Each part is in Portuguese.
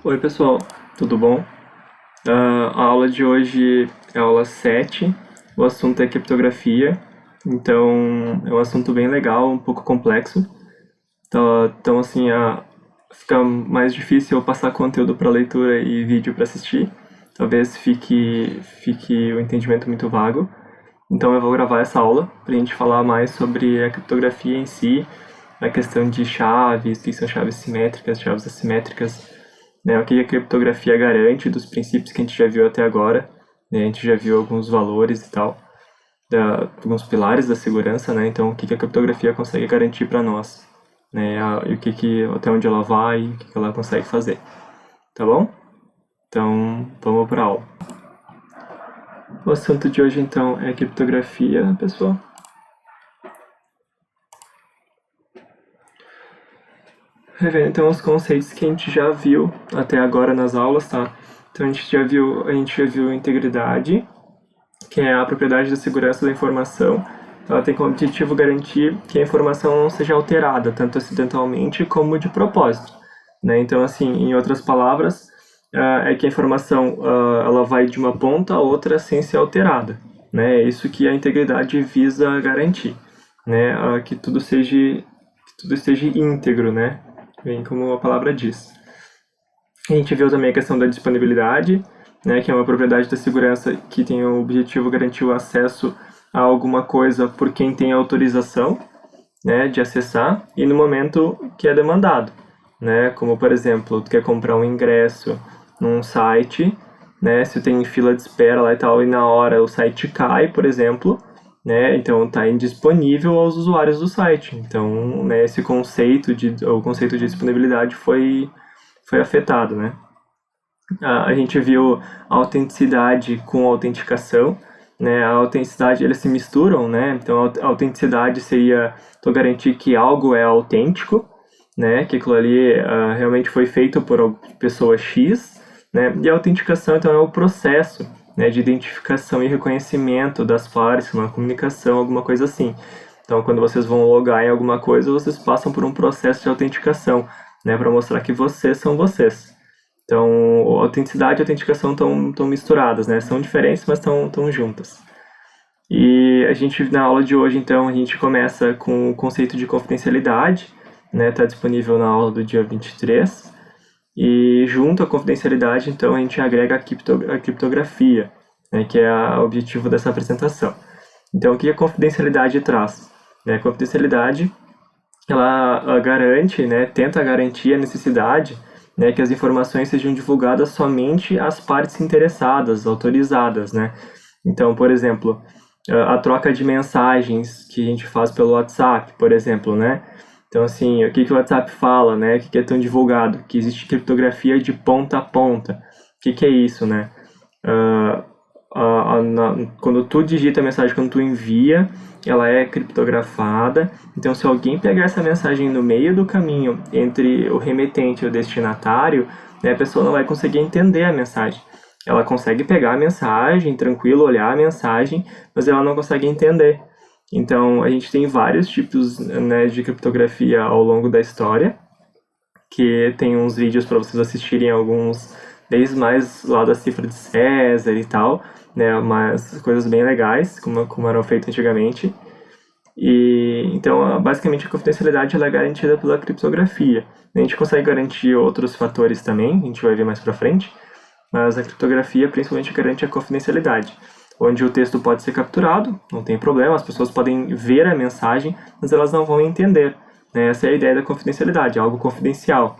Oi pessoal, tudo bom? A aula de hoje é a aula 7, o assunto é criptografia, então é um assunto bem legal, um pouco complexo, então assim, fica mais difícil eu passar conteúdo para leitura e vídeo para assistir, talvez fique o entendimento muito vago, então eu vou gravar essa aula para a gente falar mais sobre a criptografia em si, a questão de chaves, o que são chaves simétricas, chaves assimétricas, né, o que a criptografia garante dos princípios que a gente já viu até agora, né, a gente já viu alguns valores e tal, alguns pilares da segurança, né, então o que a criptografia consegue garantir para nós, né, e até onde ela vai e o que ela consegue fazer, tá bom? Então, vamos para a aula. O assunto de hoje, então, é criptografia, pessoal. Revendo, então, os conceitos que a gente já viu até agora nas aulas, tá? Então, a gente já viu integridade, que é a propriedade da segurança da informação. Ela tem como objetivo garantir que a informação não seja alterada, tanto acidentalmente como de propósito, né? Então, assim, em outras palavras, é que a informação ela vai de uma ponta a outra sem ser alterada, né? É isso que a integridade visa garantir, né? Que tudo esteja íntegro, né? Bem como a palavra diz. A gente viu também a questão da disponibilidade, né, que é uma propriedade da segurança que tem o objetivo de garantir o acesso a alguma coisa por quem tem autorização, né, de acessar e no momento que é demandado, né, como por exemplo, tu quer comprar um ingresso num site, né, se tem fila de espera lá e tal e na hora o site cai, por exemplo, né, então está indisponível aos usuários do site. Então, né, o conceito de disponibilidade foi afetado, né? A gente viu a autenticidade com a autenticação, né? A autenticidade, eles se misturam, né? Então, a autenticidade seria tu garantir que algo é autêntico, né? Que aquilo ali realmente foi feito por pessoa X, né? E a autenticação, então, é o processo, né, de identificação e reconhecimento das partes, uma comunicação, alguma coisa assim. Então, quando vocês vão logar em alguma coisa, vocês passam por um processo de autenticação, né, para mostrar que vocês são vocês. Então, a autenticidade e a autenticação estão misturadas, né? São diferentes, mas estão juntas. E a gente, na aula de hoje, então, a gente começa com o conceito de confidencialidade, né? Está disponível na aula do dia 23. E junto à confidencialidade, então, a gente agrega a criptografia, né? Que é o objetivo dessa apresentação. Então, o que a confidencialidade traz? A confidencialidade, ela garante, né? Tenta garantir a necessidade, né, que as informações sejam divulgadas somente às partes interessadas, autorizadas, né? Então, por exemplo, a troca de mensagens que a gente faz pelo WhatsApp, por exemplo, né? Então, assim, o que o WhatsApp fala, né? O que é tão divulgado? Que existe criptografia de ponta a ponta. O que é isso, né? Quando tu digita a mensagem, quando tu envia, ela é criptografada. Então, se alguém pegar essa mensagem no meio do caminho entre o remetente e o destinatário, né, a pessoa não vai conseguir entender a mensagem. Ela consegue pegar a mensagem, tranquilo, olhar a mensagem, mas ela não consegue entender. Então, a gente tem vários tipos, né, de criptografia ao longo da história, que tem uns vídeos para vocês assistirem, alguns desde mais lá da cifra de César e tal, né, umas coisas bem legais, como eram feitas antigamente. E então, basicamente, a confidencialidade ela é garantida pela criptografia. A gente consegue garantir outros fatores também, a gente vai ver mais para frente, mas a criptografia principalmente garante a confidencialidade, onde o texto pode ser capturado, não tem problema, as pessoas podem ver a mensagem, mas elas não vão entender. Essa é a ideia da confidencialidade, algo confidencial.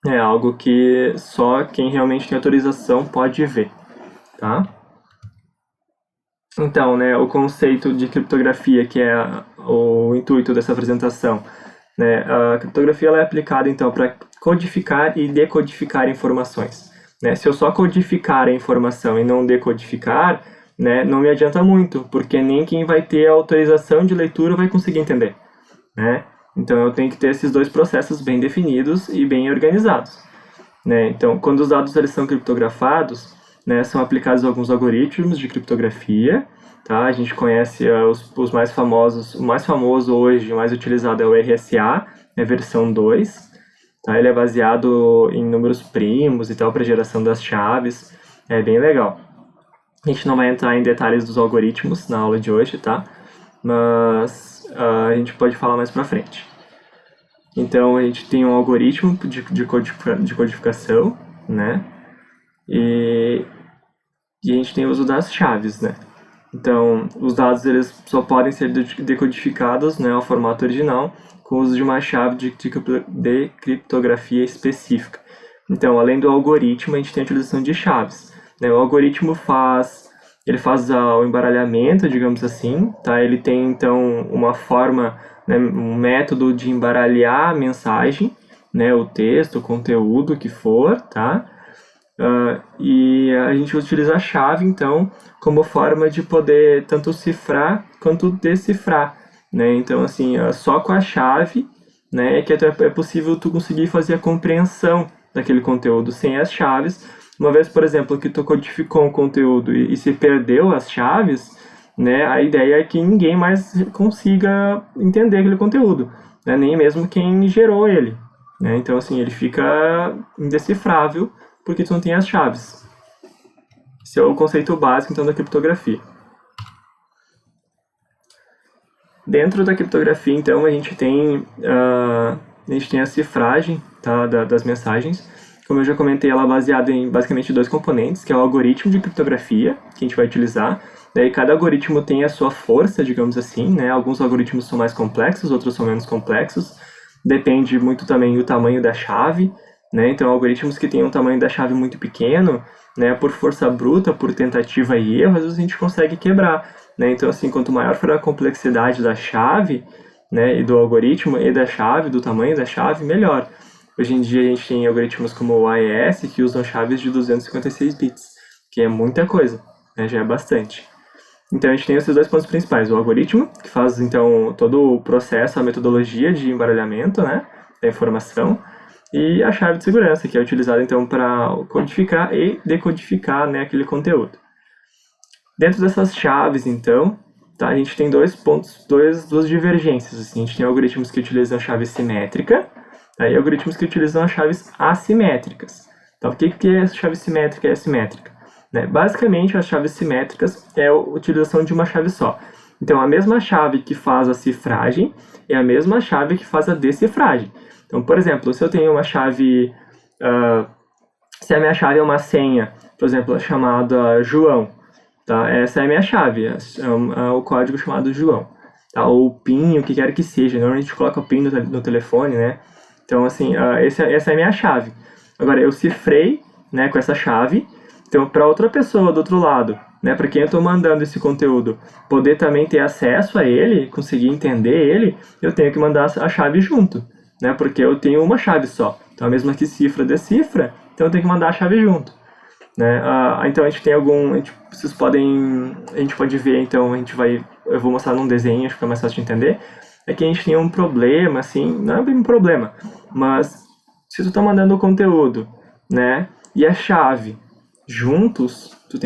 É algo que só quem realmente tem autorização pode ver, tá? Então, né, o conceito de criptografia, que é o intuito dessa apresentação, né, a criptografia ela é aplicada, então, para codificar e decodificar informações. Né? Se eu só codificar a informação e não decodificar, né, não me adianta muito, porque nem quem vai ter a autorização de leitura vai conseguir entender, né? Então, eu tenho que ter esses dois processos bem definidos e bem organizados, né? Então, quando os dados eles são criptografados, né, são aplicados alguns algoritmos de criptografia, tá? A gente conhece os mais famosos, o mais famoso hoje, o mais utilizado é o RSA, versão 2, tá? Ele é baseado em números primos e tal para geração das chaves, é bem legal. A gente não vai entrar em detalhes dos algoritmos na aula de hoje, tá? Mas a gente pode falar mais pra frente. Então a gente tem um algoritmo de codificação, né? E a gente tem o uso das chaves, né? Então, os dados eles só podem ser decodificados, né, ao formato original com o uso de uma chave de criptografia específica. Então, além do algoritmo, a gente tem a utilização de chaves, né? O algoritmo faz o embaralhamento, digamos assim, tá? Ele tem, então, uma forma, né, um método de embaralhar a mensagem, né, o texto, o conteúdo, o que for, tá? E a gente utiliza a chave, então, como forma de poder tanto cifrar quanto decifrar, né? Então, assim, só com a chave, né, que é possível tu conseguir fazer a compreensão daquele conteúdo. Sem as chaves, uma vez, por exemplo, que tu codificou um conteúdo e se perdeu as chaves, né, a ideia é que ninguém mais consiga entender aquele conteúdo, né, nem mesmo quem gerou ele, né? Então, assim, ele fica indecifrável porque tu não tem as chaves. Esse é o conceito básico, então, da criptografia. Dentro da criptografia, então, a gente tem a cifragem, tá, das mensagens. Como eu já comentei, ela é baseada em basicamente dois componentes, que é o algoritmo de criptografia, que a gente vai utilizar. Daí cada algoritmo tem a sua força, digamos assim, né? Alguns algoritmos são mais complexos, outros são menos complexos. Depende muito também do tamanho da chave, né? Então, algoritmos que têm um tamanho da chave muito pequeno, né, por força bruta, por tentativa e erro, às vezes a gente consegue quebrar, né? Então, assim, quanto maior for a complexidade da chave, né, e do algoritmo e da chave, do tamanho da chave, melhor. Hoje em dia a gente tem algoritmos como o AES que usam chaves de 256 bits, que é muita coisa, né? Já é bastante. Então a gente tem esses dois pontos principais, o algoritmo, que faz então todo o processo, a metodologia de embaralhamento, né, da informação, e a chave de segurança, que é utilizada então para codificar e decodificar, né, aquele conteúdo. Dentro dessas chaves, então, tá, a gente tem duas divergências. Assim. A gente tem algoritmos que utilizam a chave simétrica, tá, e algoritmos que utilizam as chaves assimétricas. Tá, o que é a chave simétrica e assimétrica? Né? Basicamente, as chaves simétricas é a utilização de uma chave só. Então, a mesma chave que faz a cifragem é a mesma chave que faz a decifragem. Então, por exemplo, se eu tenho uma chave... se a minha chave é uma senha, por exemplo, chamada João, tá? Essa é a minha chave, é o código chamado João. Tá? Ou PIN, o que quer que seja. Normalmente a gente coloca o PIN no telefone, né? Então, assim, essa é a minha chave. Agora, eu cifrei, né, com essa chave. Então, para outra pessoa do outro lado, né, para quem eu estou mandando esse conteúdo, poder também ter acesso a ele, conseguir entender ele, eu tenho que mandar a chave junto, né, porque eu tenho uma chave só. Então, a mesma que cifra, decifra, então eu tenho que mandar a chave junto. Né? Então, a gente tem a gente pode ver, então, eu vou mostrar num desenho, acho que fica mais fácil de entender, é que a gente tem um problema, assim, não é bem um problema, mas se tu tá mandando o conteúdo, né, e a chave juntos, tu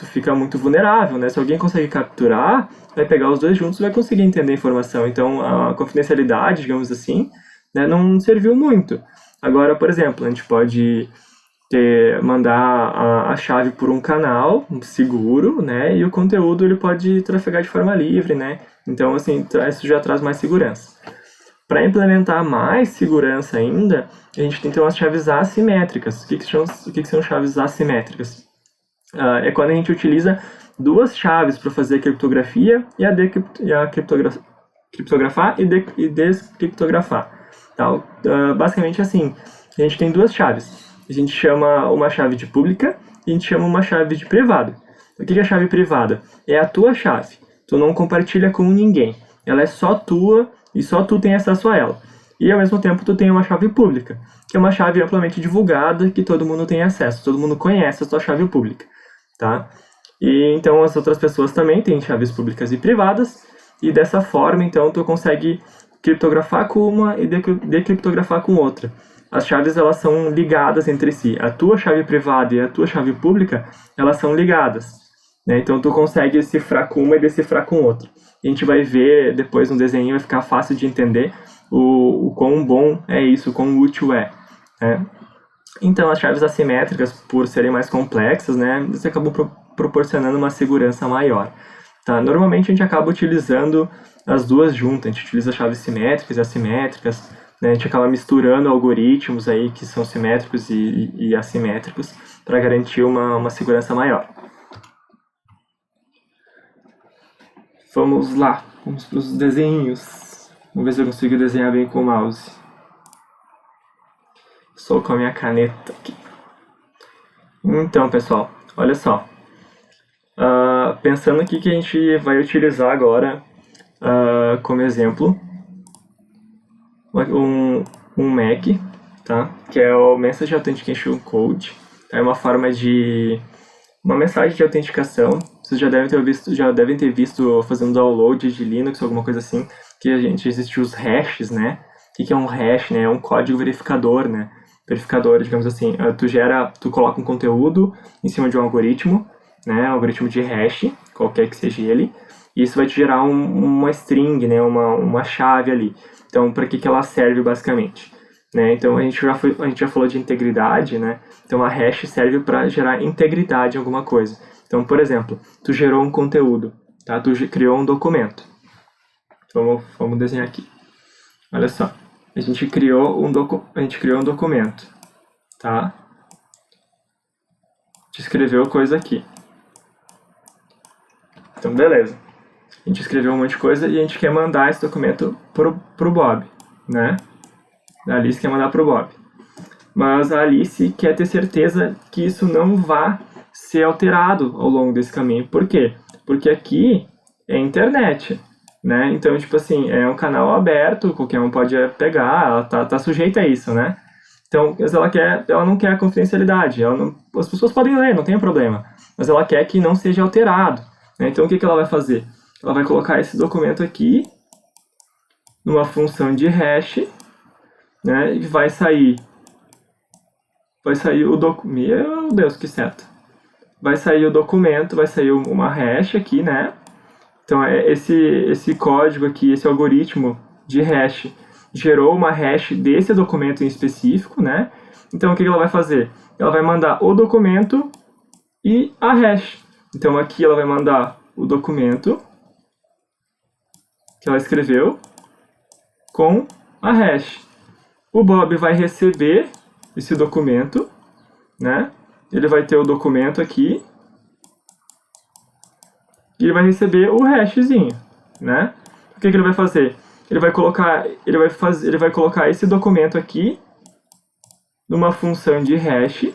fica muito vulnerável, né? Se alguém consegue capturar, vai pegar os dois juntos e vai conseguir entender a informação. Então, a confidencialidade, digamos assim, né, não serviu muito. Agora, por exemplo, a gente pode mandar a chave por um canal seguro, né? E o conteúdo ele pode trafegar de forma livre, né? Então, assim, isso já traz mais segurança. Para implementar mais segurança ainda, a gente tem então as chaves assimétricas. O que são chaves assimétricas? É quando a gente utiliza duas chaves para fazer a criptografia criptografar e descriptografar. Tá? Basicamente assim, a gente tem duas chaves. A gente chama uma chave de pública e a gente chama uma chave de privada. O que é a chave privada? É a tua chave. Tu não compartilha com ninguém. Ela é só tua e só tu tem acesso a ela. E ao mesmo tempo tu tem uma chave pública, que é uma chave amplamente divulgada, que todo mundo tem acesso, todo mundo conhece a tua chave pública, tá? E então as outras pessoas também têm chaves públicas e privadas, e dessa forma então tu consegue criptografar com uma e decriptografar com outra. As chaves elas são ligadas entre si. A tua chave privada e a tua chave pública, elas são ligadas, né? Então tu consegue cifrar com uma e decifrar com outra. A gente vai ver depois no desenho, vai ficar fácil de entender o quão bom é isso, o quão útil é, né? Então, as chaves assimétricas, por serem mais complexas, né, isso acabou proporcionando uma segurança maior. Tá? Normalmente, a gente acaba utilizando as duas juntas. A gente utiliza chaves simétricas e assimétricas, né? A gente acaba misturando algoritmos aí que são simétricos e assimétricos para garantir uma segurança maior. Vamos lá, vamos para os desenhos. Vamos ver se eu consigo desenhar bem com o mouse. Só com a minha caneta aqui. Então, pessoal, olha só. Pensando aqui que a gente vai utilizar agora como exemplo um Mac, tá? Que é o Message Authentication Code. É uma forma de uma mensagem de autenticação. Vocês já devem ter visto fazendo download de Linux, alguma coisa assim, que existe os hashes, né? O que é um hash, né? É um código verificador, né? Verificador, digamos assim, tu coloca um conteúdo em cima de um algoritmo, né? Um algoritmo de hash, qualquer que seja ele, e isso vai te gerar uma string, né? Uma chave ali. Então, para que ela serve basicamente? Né? Então, a gente já falou de integridade, né? Então, a hash serve para gerar integridade em alguma coisa. Então, por exemplo, tu gerou um conteúdo, tá? Tu criou um documento. Vamos desenhar aqui. Olha só. A gente criou um documento, tá? A gente escreveu coisa aqui. Então, beleza. A gente escreveu um monte de coisa e a gente quer mandar esse documento pro Bob, né? A Alice quer mandar pro Bob. Mas a Alice quer ter certeza que isso não vá ser alterado ao longo desse caminho. Por quê? Porque aqui é internet, né? Então, tipo assim, é um canal aberto, qualquer um pode pegar, ela tá sujeita a isso, né? Então, ela não quer a confidencialidade. As pessoas podem ler, não tem problema. Mas ela quer que não seja alterado, né? Então, o que ela vai fazer? Ela vai colocar esse documento aqui numa função de hash, né? E vai sair o documento. Meu Deus, que seta! Vai sair o documento, vai sair uma hash aqui, né? Então, esse código aqui, esse algoritmo de hash gerou uma hash desse documento em específico, né? Então, o que ela vai fazer? Ela vai mandar o documento e a hash. Então, aqui ela vai mandar o documento que ela escreveu com a hash. O Bob vai receber esse documento, né? Ele vai ter o documento aqui e ele vai receber o hashzinho, né? O que ele vai fazer? Ele vai colocar esse documento aqui numa função de hash,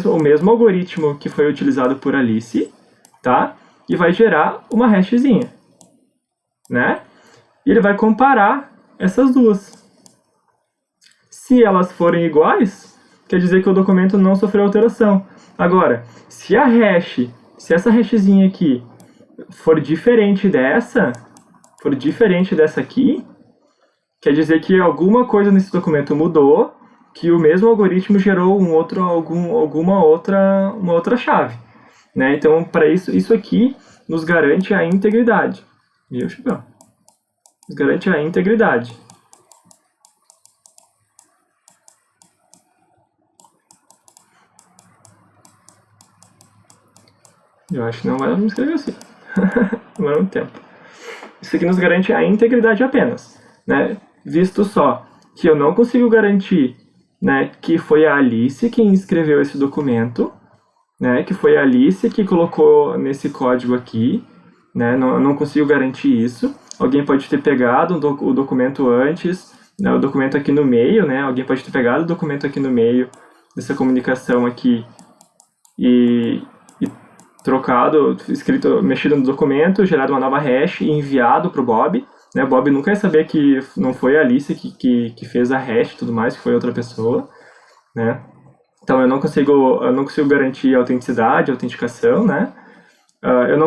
o mesmo algoritmo que foi utilizado por Alice, tá? E vai gerar uma hashzinha, né? E ele vai comparar essas duas. Se elas forem iguais, quer dizer que o documento não sofreu alteração. Agora, se essa hashzinha aqui for diferente dessa aqui, quer dizer que alguma coisa nesse documento mudou, que o mesmo algoritmo gerou uma outra chave, né? Então, para isso aqui nos garante a integridade. Viu, Chicão? Nos garante a integridade. Eu acho que não vai me escrever assim. Demora um tempo. Isso aqui nos garante a integridade apenas, né? Visto só que eu não consigo garantir, né, que foi a Alice quem escreveu esse documento, né, que foi a Alice que colocou nesse código aqui, né? Eu não consigo garantir isso. Alguém pode ter pegado o documento antes, né, o documento aqui no meio, né? Alguém pode ter pegado o documento aqui no meio dessa comunicação aqui e trocado, mexido no documento, gerado uma nova hash e enviado para o Bob. Né? O Bob nunca ia saber que não foi a Alice que fez a hash e tudo mais, que foi outra pessoa. Né? Então eu não consigo garantir a autenticidade, a autenticação, né? Eu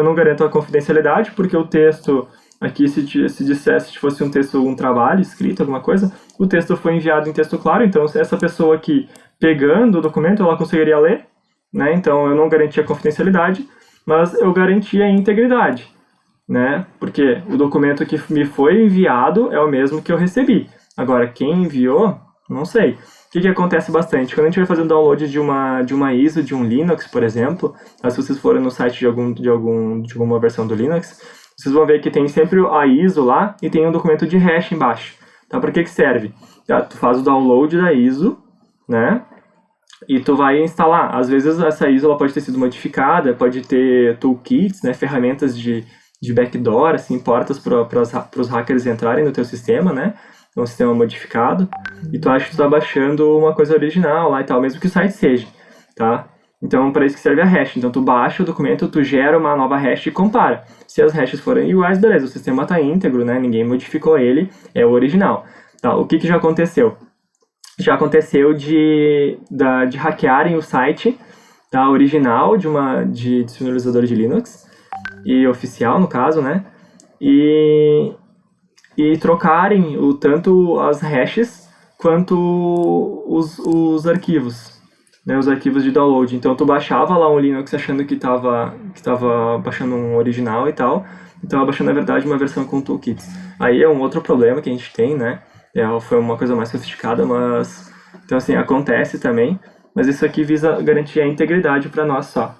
não garanto a confidencialidade, porque o texto aqui, se fosse um texto, um trabalho escrito, alguma coisa, o texto foi enviado em texto claro, então se essa pessoa aqui pegando o documento, ela conseguiria ler, né? Então eu não garanti a confidencialidade, mas eu garanti a integridade, né? Porque o documento que me foi enviado é o mesmo que eu recebi. Agora, quem enviou, não sei. O que acontece bastante? Quando a gente vai fazer um download de uma ISO, de um Linux, por exemplo, se vocês forem no site de alguma versão do Linux, vocês vão ver que tem sempre a ISO lá e tem um documento de hash embaixo. Tá? Para que serve? Tu faz o download da ISO, né? E tu vai instalar. Às vezes essa ISO ela pode ter sido modificada, pode ter toolkits, né? Ferramentas de backdoor, assim, portas para os hackers entrarem no teu sistema, né? Um sistema modificado, e tu acha que tu tá baixando uma coisa original lá e tal, mesmo que o site seja, tá? Então, para isso que serve a hash. Então, tu baixa o documento, tu gera uma nova hash e compara. Se as hashes forem iguais, beleza, o sistema tá íntegro, né? Ninguém modificou ele, é o original. Tá, o que já aconteceu? Já aconteceu de hackearem o site, tá, original de disponibilizador de Linux, e oficial, no caso, né? E trocarem tanto as hashes quanto os arquivos, né, os arquivos de download. Então tu baixava lá um Linux achando que estava baixando um original e tal, e estava baixando na verdade uma versão com toolkits. Aí é um outro problema que a gente tem, né? Foi uma coisa mais sofisticada, mas então assim, acontece também, mas isso aqui visa garantir a integridade para nós só.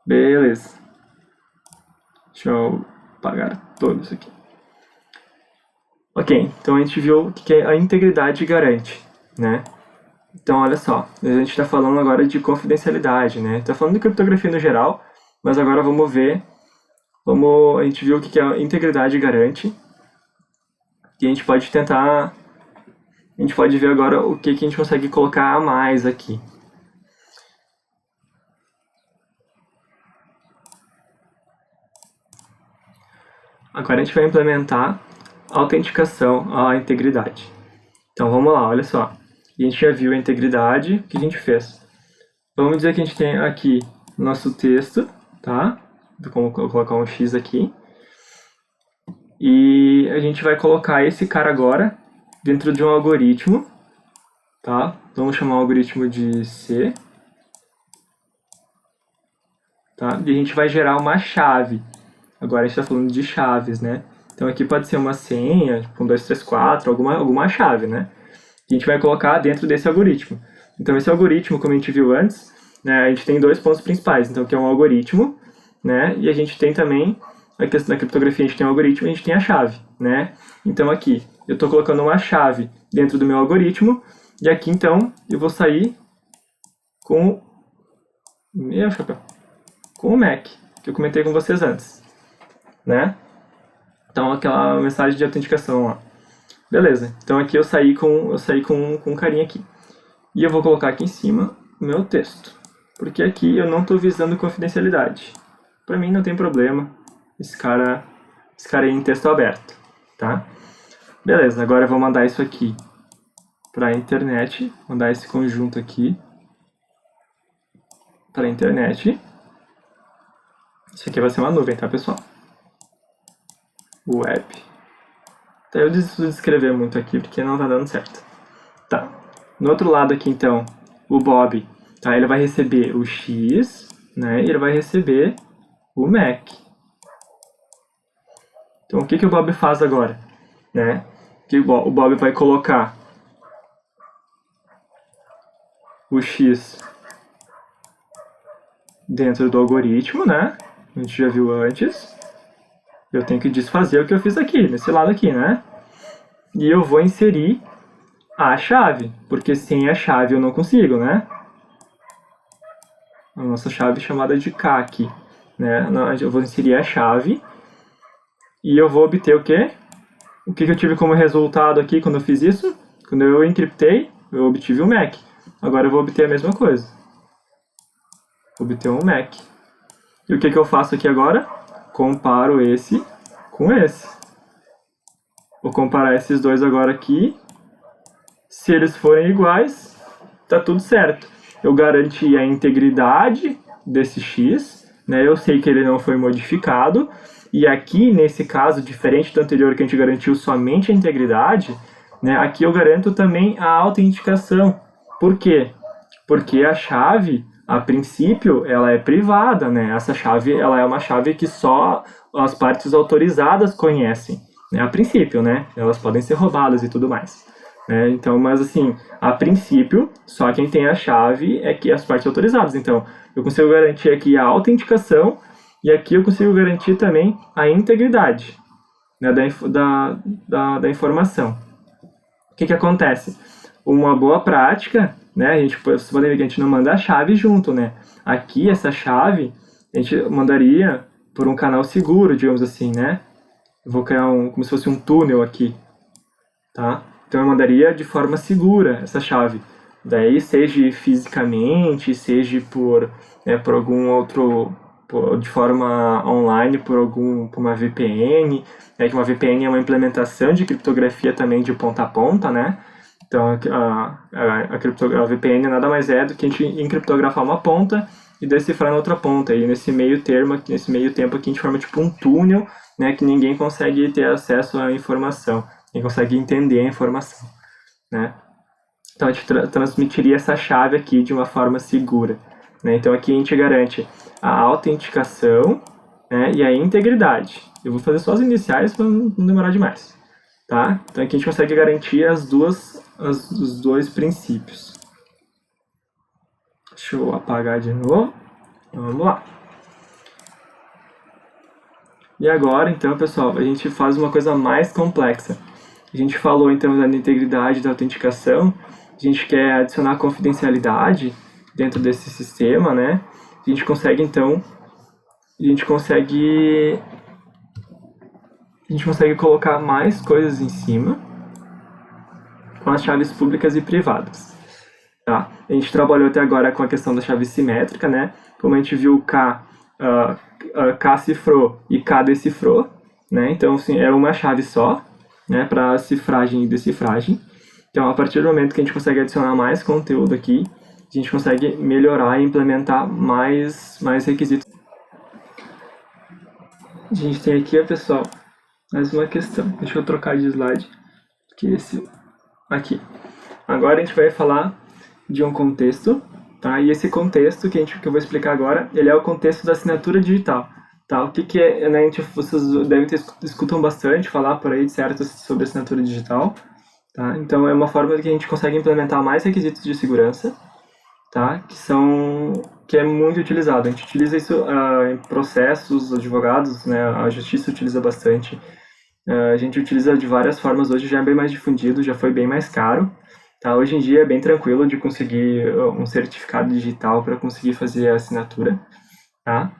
Beleza. Deixa eu apagar todo isso aqui. Ok, então a gente viu o que a integridade garante, né? Então, olha só, a gente está falando agora de confidencialidade, né? Está falando de criptografia no geral, mas agora vamos ver, a gente viu o que a integridade garante, e a gente pode ver agora o que a gente consegue colocar a mais aqui. Agora a gente vai implementar a autenticação à integridade. Então vamos lá, olha só. A gente já viu a integridade, o que a gente fez? Vamos dizer que a gente tem aqui nosso texto, tá? Vou colocar um X aqui. E a gente vai colocar esse cara agora dentro de um algoritmo, tá? Vamos chamar o algoritmo de C. Tá? E a gente vai gerar uma chave. Agora a gente está falando de chaves, né? Então aqui pode ser uma senha, tipo 1, 2, 3, 4, alguma chave, né? Que a gente vai colocar dentro desse algoritmo. Então esse algoritmo, como a gente viu antes, né, a gente tem dois pontos principais. Então que é um algoritmo, né? E a gente tem também, na criptografia a gente tem um algoritmo e a gente tem a chave, né? Então aqui eu estou colocando uma chave dentro do meu algoritmo, e aqui então eu vou sair com o MAC, que eu comentei com vocês antes, né? Então aquela mensagem de autenticação lá. Beleza, então aqui eu saí com um carinha aqui. E eu vou colocar aqui em cima o meu texto, porque aqui eu não estou visando confidencialidade. Para mim não tem problema esse cara aí em texto aberto, tá? Beleza, agora eu vou mandar isso aqui para a internet, mandar esse conjunto aqui para a internet. Isso aqui vai ser uma nuvem, tá, pessoal? Web. Eu desisto de escrever muito aqui porque não tá dando certo. Tá. No outro lado aqui, então, o Bob, tá? Ele vai receber o X, né? E ele vai receber o MAC. Então, o que o Bob faz agora? Né? Que o Bob vai colocar o X dentro do algoritmo, né? A gente já viu antes. Eu tenho que desfazer o que eu fiz aqui, nesse lado aqui, né? E eu vou inserir a chave, porque sem a chave eu não consigo, né? A nossa chave chamada de K aqui, né? Eu vou inserir a chave e eu vou obter o quê? O que eu tive como resultado aqui quando eu fiz isso? Quando eu encriptei, eu obtive um MAC. Agora eu vou obter a mesma coisa. Obter um MAC. E o que eu faço aqui agora? Comparo esse com esse. Vou comparar esses dois agora aqui. Se eles forem iguais, tá tudo certo. Eu garanti a integridade desse X, né? Eu sei que ele não foi modificado. E aqui, nesse caso, diferente do anterior que a gente garantiu somente a integridade, né? Aqui eu garanto também a autenticação. Por quê? Porque a chave a princípio, ela é privada, né? Essa chave, ela é uma chave que só as partes autorizadas conhecem, né? A princípio, né? Elas podem ser roubadas e tudo mais. Então, mas assim, a princípio, só quem tem a chave é que as partes autorizadas. Então, eu consigo garantir aqui a autenticação e aqui eu consigo garantir também a integridade, né, da informação. O que acontece? Uma boa prática, né, vocês podem ver que a gente não manda a chave junto, né? Aqui, essa chave, a gente mandaria por um canal seguro, digamos assim, né? Eu vou criar como se fosse um túnel aqui, tá? Então eu mandaria de forma segura essa chave. Daí, seja fisicamente, seja por algum outro, de forma online, por uma VPN. Que uma VPN é uma implementação de criptografia também de ponta a ponta, né? Então a VPN nada mais é do que a gente encriptografar uma ponta e decifrar na outra ponta. E nesse meio tempo aqui a gente forma tipo um túnel, né, que ninguém consegue ter acesso à informação. Quem consegue entender a informação, né? Então a gente transmitiria essa chave aqui de uma forma segura, né? Então aqui a gente garante a autenticação, né, e a integridade. Eu vou fazer só as iniciais para não demorar demais, tá? Então aqui a gente consegue garantir os dois princípios. Deixa eu apagar de novo. Vamos lá. E agora, então, pessoal, a gente faz uma coisa mais complexa. A gente falou, então, da integridade da autenticação. A gente quer adicionar confidencialidade dentro desse sistema, né? A gente consegue, então, colocar mais coisas em cima com as chaves públicas e privadas, tá? A gente trabalhou até agora com a questão da chave simétrica, né? Como a gente viu, K cifrou e K decifrou, né? Então, assim, é uma chave só, né, para cifragem e decifragem. Então, a partir do momento que a gente consegue adicionar mais conteúdo aqui, a gente consegue melhorar e implementar mais requisitos. A gente tem aqui, pessoal, mais uma questão. Deixa eu trocar de slide, que esse aqui. Agora a gente vai falar de um contexto, tá? E esse contexto que eu vou explicar agora, ele é o contexto da assinatura digital. Tá? O que é, né, vocês escutam bastante falar por aí, certo, sobre assinatura digital. Tá? Então, é uma forma que a gente consegue implementar mais requisitos de segurança, tá? Que é muito utilizado. A gente utiliza isso em processos, advogados, né? A justiça utiliza bastante. A gente utiliza de várias formas hoje, já é bem mais difundido, já foi bem mais caro. Tá? Hoje em dia é bem tranquilo de conseguir um certificado digital para conseguir fazer a assinatura. Tá?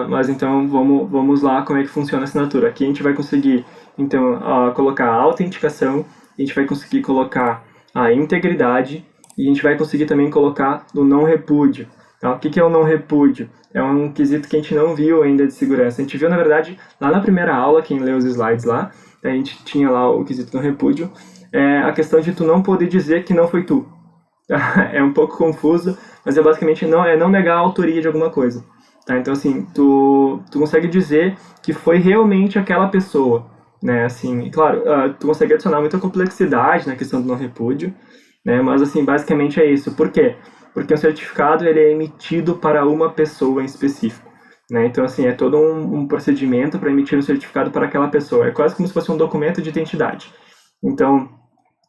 Mas então vamos lá como é que funciona a assinatura. Aqui a gente vai conseguir então colocar a autenticação, a gente vai conseguir colocar a integridade e a gente vai conseguir também colocar o não repúdio. Tá? O que é o não repúdio? É um quesito que a gente não viu ainda de segurança. A gente viu, na verdade, lá na primeira aula, quem leu os slides lá, a gente tinha lá o quesito não repúdio, a questão de tu não poder dizer que não foi tu. É um pouco confuso, mas é basicamente não negar a autoria de alguma coisa. Tá? Então, assim, tu consegue dizer que foi realmente aquela pessoa, né? Assim, claro, tu consegue adicionar muita complexidade na questão do não repúdio, né? Mas, assim, basicamente é isso. Por quê? Porque o certificado ele é emitido para uma pessoa em específico, né? Então, assim, é todo um procedimento para emitir um certificado para aquela pessoa. É quase como se fosse um documento de identidade. Então,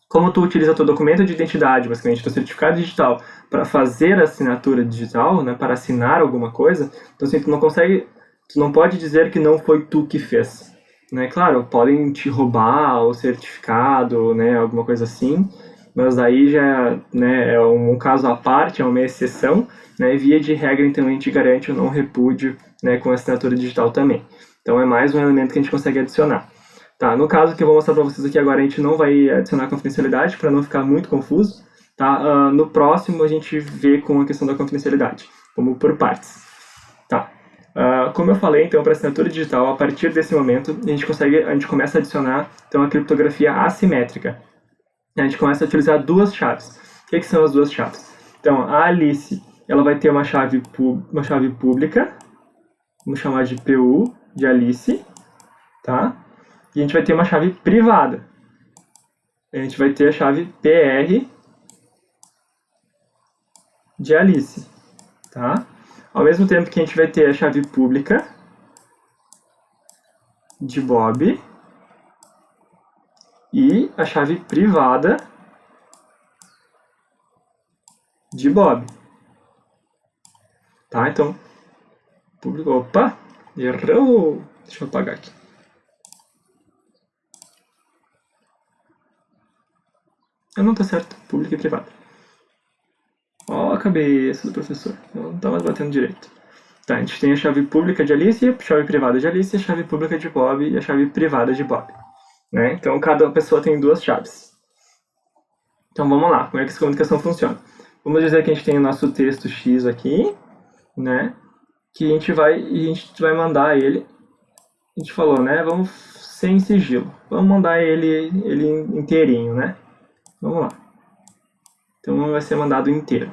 como tu utiliza teu documento de identidade, basicamente teu certificado digital, para fazer a assinatura digital, né, para assinar alguma coisa, então assim, tu não pode dizer que não foi tu que fez, né? Claro, podem te roubar o certificado, né, alguma coisa assim, mas aí já, né, é um caso à parte, é uma exceção, né? Via de regra, então a gente garante o não repúdio, né, com a assinatura digital também. Então é mais um elemento que a gente consegue adicionar. Tá, no caso que eu vou mostrar para vocês aqui agora, a gente não vai adicionar confidencialidade para não ficar muito confuso. Tá? No próximo a gente vê com a questão da confidencialidade, como por partes. Tá. Como eu falei, então, para assinatura digital, a partir desse momento, a gente começa a adicionar então, a criptografia assimétrica. A gente começa a utilizar duas chaves. O que são as duas chaves? Então, a Alice ela vai ter uma chave pública, vamos chamar de PU, de Alice, tá? E a gente vai ter uma chave privada. A gente vai ter a chave PR de Alice, tá? Ao mesmo tempo que a gente vai ter a chave pública de Bob e a chave privada de Bob. Tá? Então, público... Opa! Errou! Deixa eu apagar aqui. Não tá certo. Público e privado. Ó a cabeça do professor. Não tá mais batendo direito. Tá, a gente tem a chave pública de Alice, a chave privada de Alice, a chave pública de Bob e a chave privada de Bob. Né? Então, cada pessoa tem duas chaves. Então, vamos lá. Como é que essa comunicação funciona? Vamos dizer que a gente tem o nosso texto X aqui, né? Que a gente vai mandar ele. A gente falou, né? Vamos sem sigilo. Vamos mandar ele inteirinho, né? Vamos lá. Então, vai ser mandado inteiro.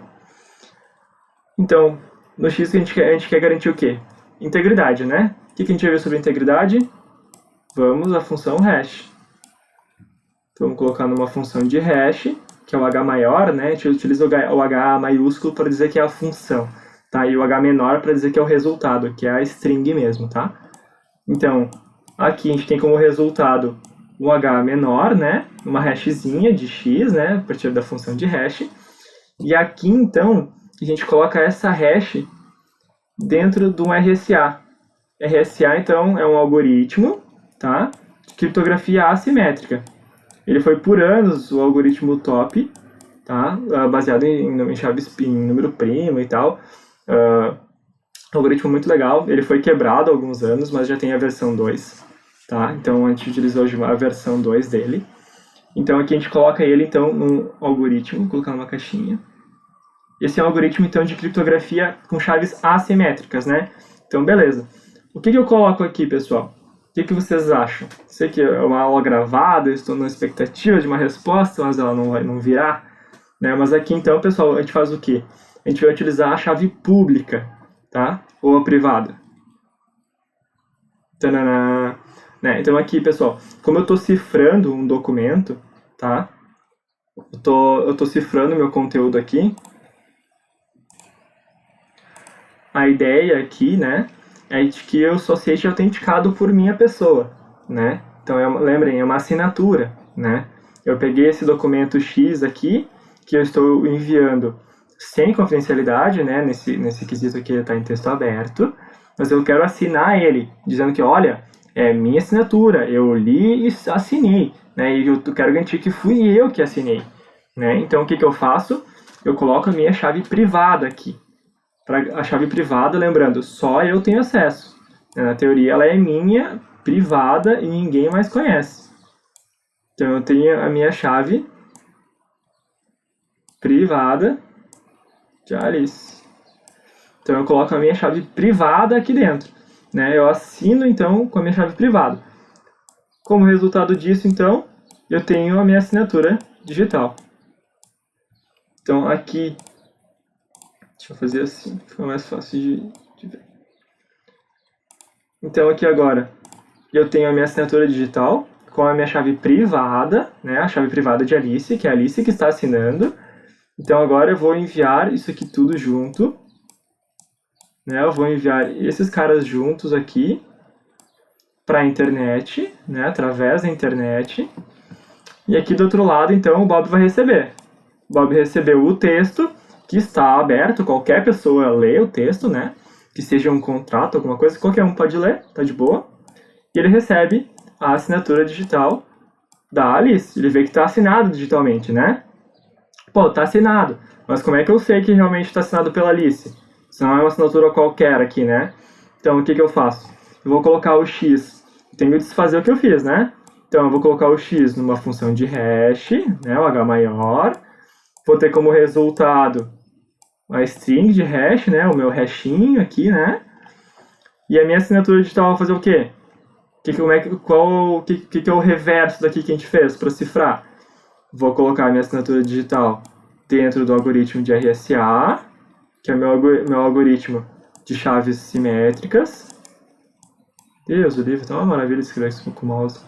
Então, no X a gente quer garantir o quê? Integridade, né? O que a gente vai ver sobre integridade? Vamos à função hash. Vamos colocar numa função de hash, que é o H maior, né? A gente utiliza o H maiúsculo para dizer que é a função, tá? E o H menor para dizer que é o resultado, que é a string mesmo, tá? Então, aqui a gente tem como resultado o H menor, né? Uma hashzinha de X, né? A partir da função de hash. E aqui, então, a gente coloca essa hash dentro de um RSA. RSA, então, é um algoritmo, tá? De criptografia assimétrica. Ele foi por anos o algoritmo top, tá? Baseado em chaves em número primo e tal. Algoritmo muito legal. Ele foi quebrado há alguns anos, mas já tem a versão 2. Tá? Então a gente utiliza hoje a versão 2 dele. Então aqui a gente coloca ele então num algoritmo, vou colocar numa caixinha. Esse é um algoritmo então de criptografia com chaves assimétricas, né? Então beleza. O que eu coloco aqui, pessoal? O que vocês acham? Sei que é uma aula gravada, eu estou na expectativa de uma resposta, mas ela não virá. Né? Mas aqui então, pessoal, a gente faz o quê? A gente vai utilizar a chave pública, tá? Ou a privada. Tanana. Né? Então aqui, pessoal, como eu estou cifrando um documento, tá? Eu tô cifrando meu conteúdo aqui. A ideia aqui, né, é de que eu só seja autenticado por minha pessoa, né? Então, lembrem, é uma assinatura, né? Eu peguei esse documento X aqui, que eu estou enviando sem confidencialidade, né? Nesse quesito aqui ele está em texto aberto, mas eu quero assinar ele, dizendo que, olha, é minha assinatura, eu li e assinei, né? E eu quero garantir que fui eu que assinei, né? Então, o que eu faço? Eu coloco a minha chave privada aqui. A chave privada, lembrando, só eu tenho acesso. Na teoria, ela é minha, privada, e ninguém mais conhece. Então, eu tenho a minha chave privada de Alice. Então, eu coloco a minha chave privada aqui dentro. Né? Eu assino, então, com a minha chave privada. Como resultado disso, então, eu tenho a minha assinatura digital. Então, aqui... Deixa eu fazer assim, fica mais fácil de ver. Então, aqui agora, eu tenho a minha assinatura digital com a minha chave privada, né? A chave privada de Alice, que é a Alice que está assinando. Então, agora eu vou enviar isso aqui tudo junto. Né? Eu vou enviar esses caras juntos aqui para a internet, né? Através da internet. E aqui do outro lado, então, o Bob vai receber. O Bob recebeu o texto, que está aberto, qualquer pessoa lê o texto, né? Que seja um contrato, alguma coisa, qualquer um pode ler, tá de boa. E ele recebe a assinatura digital da Alice. Ele vê que está assinado digitalmente, né? Pô, tá assinado. Mas como é que eu sei que realmente está assinado pela Alice? Se não é uma assinatura qualquer aqui, né? Então, o que eu faço? Eu vou colocar o X. Tenho que desfazer o que eu fiz, né? Então, eu vou colocar o X numa função de hash, né? O H maior. Vou ter como resultado a string de hash, né? O meu hashinho aqui, né? E a minha assinatura digital vai fazer o quê? Que é o reverso daqui que a gente fez para cifrar? Vou colocar a minha assinatura digital dentro do algoritmo de RSA, que é meu algoritmo de chaves simétricas. Deus, o livro tá uma maravilha escrever isso com o mouse.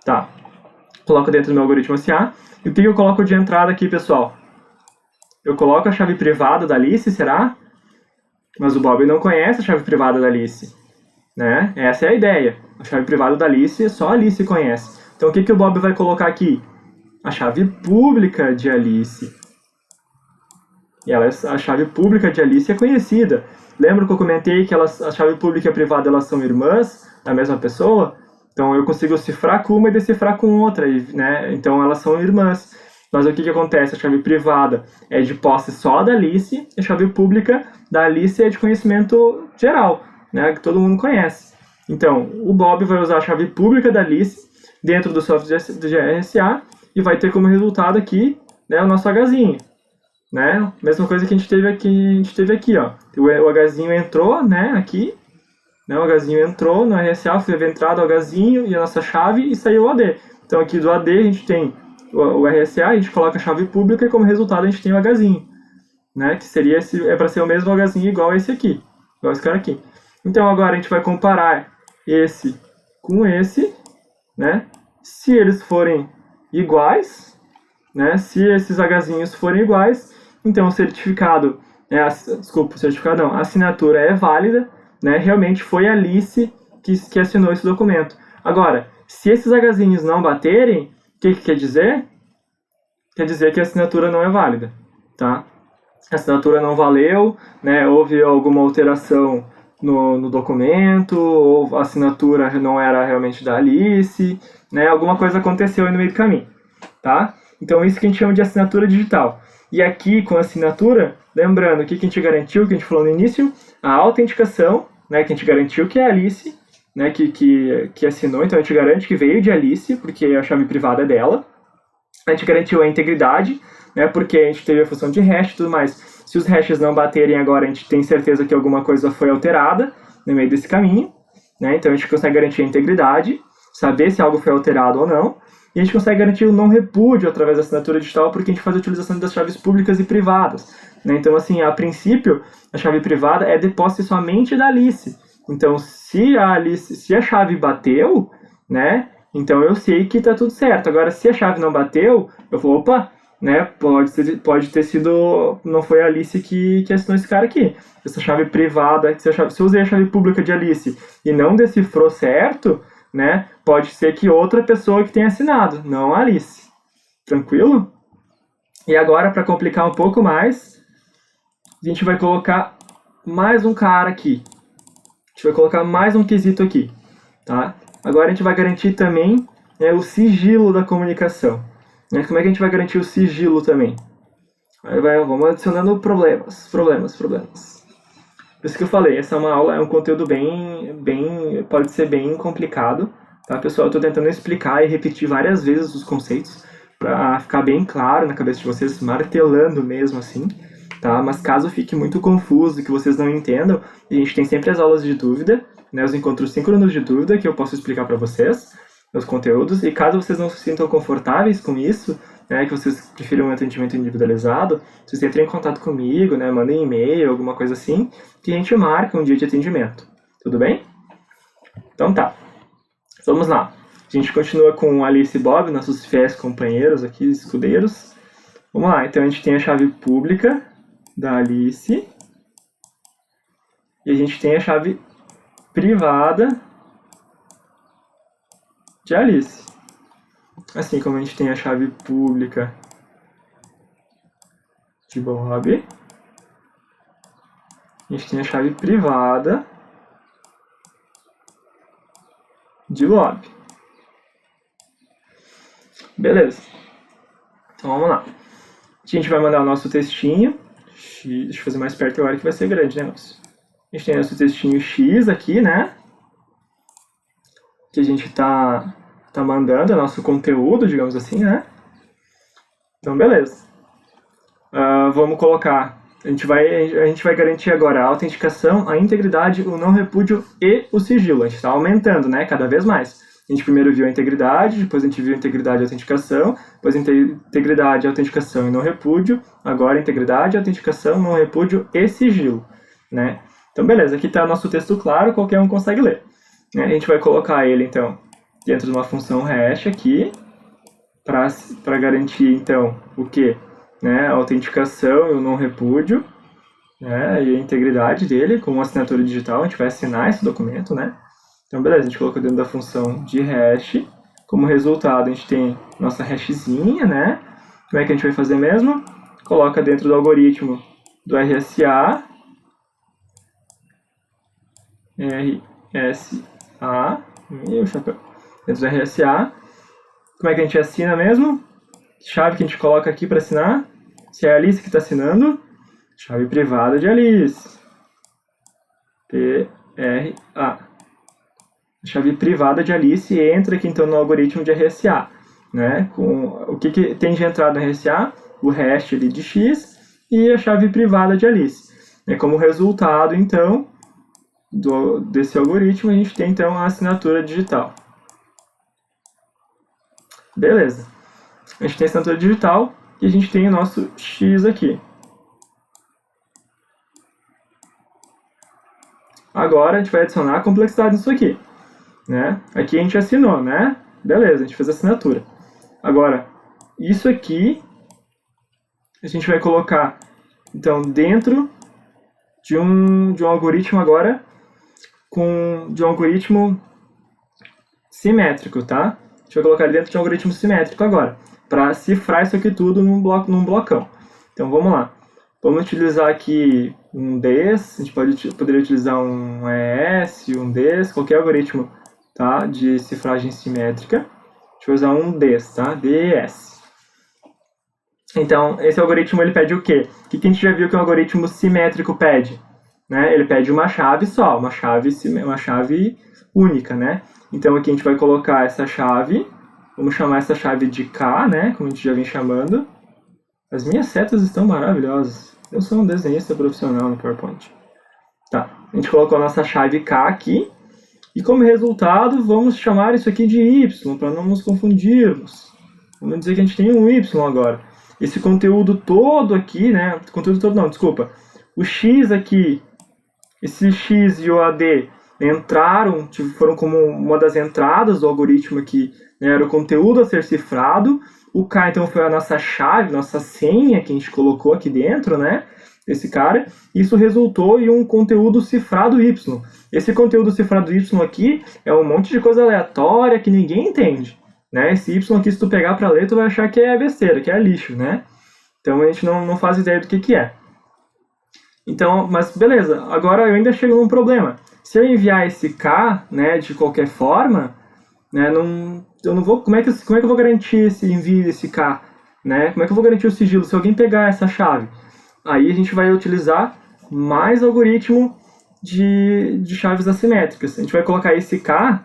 Tá. Coloco dentro do meu algoritmo RSA. E o que eu coloco de entrada aqui, pessoal? eu coloco a chave privada da Alice, será? Mas o Bob não conhece a chave privada da Alice, né? Essa é a ideia. A chave privada da Alice, só a Alice conhece. Então, o que o Bob vai colocar aqui? A chave pública de Alice. E a chave pública de Alice é conhecida. Lembra que eu comentei que a chave pública e a privada elas são irmãs da mesma pessoa? Então, eu consigo cifrar com uma e decifrar com outra, né? Então, elas são irmãs. Mas o que acontece? A chave privada é de posse só da Alice, e a chave pública da Alice é de conhecimento geral, né? Que todo mundo conhece. Então, o Bob vai usar a chave pública da Alice dentro do software do GRSA e vai ter como resultado aqui, né, o nosso Hzinho. Né? Mesma coisa que a gente teve aqui, ó. O Hzinho entrou, né, aqui, né, o Hzinho entrou no RSA, foi entrado o Hzinho e a nossa chave e saiu o AD. Então aqui do AD a gente tem o RSA, a gente coloca a chave pública e como resultado a gente tem o Hzinho, né, que seria é para ser o mesmo Hzinho igual a esse aqui, igual esse cara aqui. Então agora a gente vai comparar esse com esse, né? Se eles forem iguais, né? Se esses Hzinhos forem iguais, então o certificado, a assinatura é válida, né? Realmente foi a Alice que assinou esse documento. Agora, se esses Hzinhos não baterem, o que quer dizer? Quer dizer que a assinatura não é válida, tá? A assinatura não valeu, né? Houve alguma alteração no documento, ou a assinatura não era realmente da Alice, né? Alguma coisa aconteceu aí no meio do caminho, tá? Então isso que a gente chama de assinatura digital. E aqui com a assinatura, lembrando o que a gente garantiu, que a gente falou no início, a autenticação, né? Que a gente garantiu que é a Alice, né? Que assinou, então a gente garante que veio de Alice, porque a chave privada é dela. A gente garantiu a integridade, né? Porque a gente teve a função de hash e tudo mais. Se os hashes não baterem agora, a gente tem certeza que alguma coisa foi alterada no meio desse caminho, né? Então a gente consegue garantir a integridade, saber se algo foi alterado ou não, e a gente consegue garantir o não repúdio através da assinatura digital, porque a gente faz a utilização das chaves públicas e privadas, né? Então, assim, a princípio, a chave privada é de posse somente da Alice. Então, se a chave bateu, né? Então eu sei que está tudo certo. Agora, se a chave não bateu, eu vou, opa, né? Pode ter sido, não foi a Alice que assinou esse cara aqui. Essa chave privada, se eu usei a chave pública de Alice e não decifrou certo, né? Pode ser que outra pessoa que tenha assinado, não a Alice. Tranquilo? E agora, para complicar um pouco mais, a gente vai colocar mais um cara aqui. A gente vai colocar mais um quesito aqui, tá? Agora a gente vai garantir também, né, o sigilo da comunicação. Né? Como é que a gente vai garantir o sigilo também? Vamos adicionando problemas. Por isso que eu falei, essa é uma aula, é um conteúdo pode ser bem complicado, tá, pessoal? Eu estou tentando explicar e repetir várias vezes os conceitos para ficar bem claro na cabeça de vocês, martelando mesmo assim, tá? Mas caso fique muito confuso, que vocês não entendam, a gente tem sempre as aulas de dúvida, né, os encontros síncronos de dúvida que eu posso explicar para vocês, os conteúdos, e caso vocês não se sintam confortáveis com isso, né, que vocês prefiram um atendimento individualizado, vocês entrem em contato comigo, né, mandem e-mail, alguma coisa assim, que a gente marca um dia de atendimento. Tudo bem? Então tá. Vamos lá. A gente continua com Alice e Bob, nossos fiéis companheiros aqui, escudeiros. Vamos lá. Então a gente tem a chave pública da Alice e a gente tem a chave privada de Alice. Assim como a gente tem a chave pública de Bob, a gente tem a chave privada de Bob. Beleza. Então vamos lá. A gente vai mandar o nosso textinho. Deixa eu fazer mais perto agora que vai ser grande, né, moço? A gente tem nosso textinho X aqui, né? Que a gente tá mandando, é nosso conteúdo, digamos assim, né? Então, beleza. Vamos colocar... A gente vai garantir agora a autenticação, a integridade, o não repúdio e o sigilo. A gente está aumentando, né? Cada vez mais. A gente primeiro viu a integridade, depois a gente viu a integridade e autenticação, depois a integridade, autenticação e não repúdio, agora integridade, autenticação, não repúdio e sigilo, né? Então, beleza. Aqui está nosso texto claro, qualquer um consegue ler. Né? A gente vai colocar ele, então, dentro de uma função hash aqui, para garantir, então, o quê? né, a autenticação e o não repúdio, né, e a integridade dele com assinatura digital. A gente vai assinar esse documento, né? Então, beleza, a gente colocou dentro da função de hash. Como resultado, a gente tem nossa hashzinha, né? Como é que a gente vai fazer mesmo? Coloca dentro do algoritmo do RSA, meu chapéu, dentro do RSA. Como é que a gente assina mesmo? Chave que a gente coloca aqui para assinar. Se é a Alice que está assinando, chave privada de Alice. PRA. Chave privada de Alice entra aqui então no algoritmo de RSA, né? Com o que tem de entrada no RSA? O hash ali de X e a chave privada de Alice. Como resultado, então, desse algoritmo, a gente tem então a assinatura digital. Beleza. A gente tem a assinatura digital e a gente tem o nosso X aqui. Agora a gente vai adicionar a complexidade nisso aqui, né? Aqui a gente assinou, né? Beleza, a gente fez a assinatura. Agora, isso aqui a gente vai colocar, então, dentro de um algoritmo agora, de um algoritmo simétrico, tá? A gente vai colocar dentro de um algoritmo simétrico agora, para cifrar isso aqui tudo num blocão. Então, vamos lá. Vamos utilizar aqui um DES, a gente poderia utilizar um ES, um DES, qualquer algoritmo, tá, de cifragem simétrica. A gente vai usar um DES, tá? DES. Então, esse algoritmo ele pede o quê? O que a gente já viu que um algoritmo simétrico pede? Né? Ele pede uma chave só, uma chave única, né? Então aqui a gente vai colocar essa chave, vamos chamar essa chave de K, né? Como a gente já vem chamando. As minhas setas estão maravilhosas. Eu sou um desenhista profissional no PowerPoint. Tá, a gente colocou a nossa chave K aqui. E como resultado, vamos chamar isso aqui de Y, para não nos confundirmos. Vamos dizer que a gente tem um Y agora. Esse conteúdo todo aqui, né? Conteúdo todo não, desculpa. O X aqui, esse X e o AD entraram, foram como uma das entradas do algoritmo aqui, né? Era o conteúdo a ser cifrado. O K, então, foi a nossa chave, nossa senha que a gente colocou aqui dentro, né? Esse cara. Isso resultou em um conteúdo cifrado Y. Esse conteúdo cifrado Y aqui é um monte de coisa aleatória que ninguém entende, né? Esse Y aqui, se tu pegar para ler, tu vai achar que é besteira, que é lixo, né? Então, a gente não faz ideia do que é. Então, mas beleza, agora eu ainda chego num problema. Se eu enviar esse K, né, de qualquer forma, né, eu não vou, como é que eu vou garantir esse envio desse K, né? Como é que eu vou garantir o sigilo se alguém pegar essa chave? Aí a gente vai utilizar mais algoritmo de chaves assimétricas. A gente vai colocar esse K,